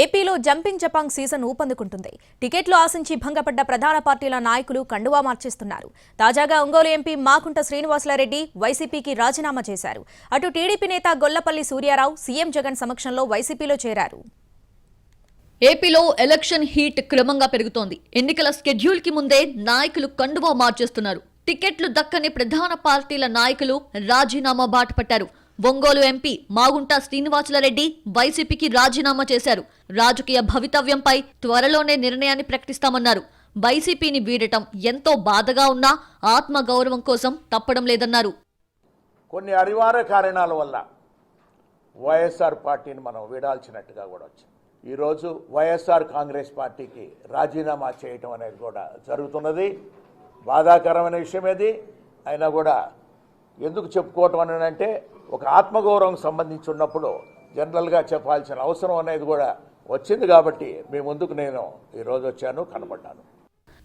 ఏపీలో jumping జపాంగ్ season ఊపందుకుంటుంది. టికెట్లు ఆశించి భంగపడ్డ ప్రధాన పార్టీల నాయకులు కండువా మార్చేస్తున్నారు. తాజాగా ఒంగోలు ఎంపీ మాగుంట శ్రీనివాసులరెడ్డి వైసీపీకి రాజీనామా చేశారు. అటు టీడీపీ నేత గొల్లపల్లి సూర్యారావు సీఎం జగన్ సమక్షంలో వైసీపీలో చేరారు. ఏపీలో ఎలక్షన్ హీట్ క్రమంగా పెరుగుతోంది. ఎన్నికల స్కెడ్యూల్ కి ముందే నాయకులు కండువా మార్చేస్తున్నారు. టికెట్లు దక్కని ప్రధాన పార్టీల నాయకులు రాజీనామా బాట పట్టారు. ఒంగోలు ఎంపీ మాగుంట శ్రీనివాసులరెడ్డి వైసీపీకి రాజీనామా చేశారు. రాజకీయ భవితవ్యంపై త్వరలోనే నిర్ణయాన్ని ప్రకటిస్తామన్నారు. వైసీపీని వీడటం ఎంతో బాధగా ఉన్నా ఆత్మగౌరవం కోసం తప్పడం లేదన్నారు. కొన్ని అనివార్య కారణాల వల్ల వైఎస్ఆర్ పార్టీని మనం వీడాల్సినట్టుగా కూడా వచ్చింది. ఈరోజు వైఎస్ఆర్ కాంగ్రెస్ పార్టీకి రాజీనామా చేయటం అనేది కూడా జరుగుతున్నది. బాధాకరమైన విషయం ఇది. అయినా కూడా ఎందుకు చెప్పుకోవటం అని అంటే ఒక ఆత్మగౌరవం సంబంధించి ఉన్నప్పుడు జనరల్గా చెప్పాల్సిన అవసరం అనేది కూడా వచ్చింది. కాబట్టి మీ ముందుకు నేను ఈరోజు వచ్చాను, కనబడ్డాను.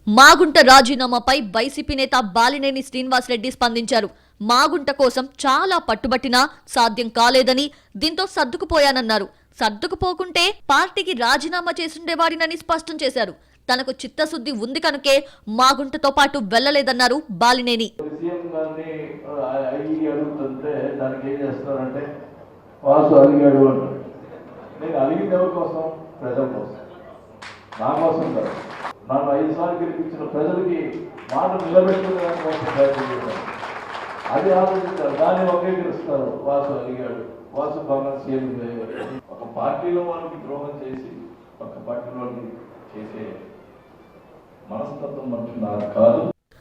మాగుంట రాజీనామాపై వైసీపీ నేత బాలినేని శ్రీనివాసరెడ్డి స్పందించారు. మాగుంట కోసం చాలా పట్టుబట్టినా సాధ్యం కాలేదని, దీంతో సర్దుకుపోయానన్నారు. సర్దుకుపోకుంటే పార్టీకి రాజీనామా చేసుండేవాడినని స్పష్టం చేశారు. తనకు చిత్తశుద్ధి ఉంది కనుకే మాగుంటతో పాటు వెళ్లలేదన్నారు బాలినేని. నన్ను 5 సార్లు గెలిపించిన ప్రజలకి మాట నిలబెట్టుకునే అది ఆలోచించారు. దాన్ని అంగీకరిస్తారు. వాసు అడిగాడు, వాసు బాగా సీఎం ఒక పార్టీలో వాళ్ళకి ద్రోహం చేసి ఒక పార్టీలో వాళ్ళకి చేసే మనస్తత్వం మనుషున్నారు కాదు.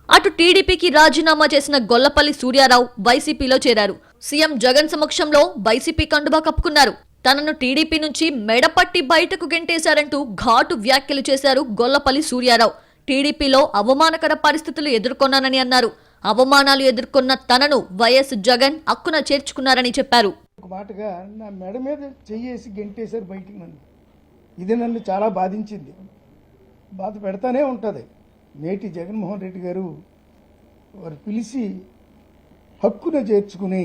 అటు టీడీపీకి రాజీనామా చేసిన గొల్లపల్లి సూర్యారావు వైసీపీలో చేరారు. సీఎం జగన్ సమక్షంలో వైసీపీ కండువా కప్పుకున్నారు. తనను టీడీపీ నుంచి మెడపట్టి బయటకు గెంటేశారంటూ ఘాటు వ్యాఖ్యలు చేశారు గొల్లపల్లి సూర్యారావు. టీడీపీలో అవమానకర పరిస్థితులు ఎదుర్కొన్నానని అన్నారు. అవమానాలు ఎదుర్కొన్న తనను వైఎస్ జగన్ హక్కున చేర్చుకున్నారని చెప్పారు. ఒక మాటగా నా మెడ మీద చెయ్యేసి గెంటేశారు బయటికి. ఇది నన్ను చాలా బాధించింది, బాధ పెడతానే ఉంటుంది. నేటి జగన్మోహన్ రెడ్డి గారు వారు పిలిచి హక్కున చేర్చుకుని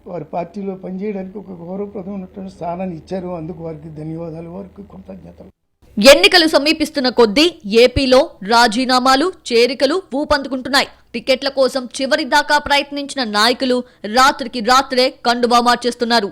వారి పార్టీలో పనిచేయడానికి ఒక గౌరవప్రదమైనటువంటి స్థానాన్ని ఇచ్చారు. అందుకు వారికి ధన్యవాదాలు, వారికి కృతజ్ఞతలు. ఎన్నికలు సమీపిస్తున్న కొద్దీ ఏపీలో రాజీనామాలు, చేరికలు ఊపందుకుంటున్నాయి. టికెట్ల కోసం చివరి దాకా ప్రయత్నించిన నాయకులు రాత్రికి రాత్రే కండువా మార్చేస్తున్నారు.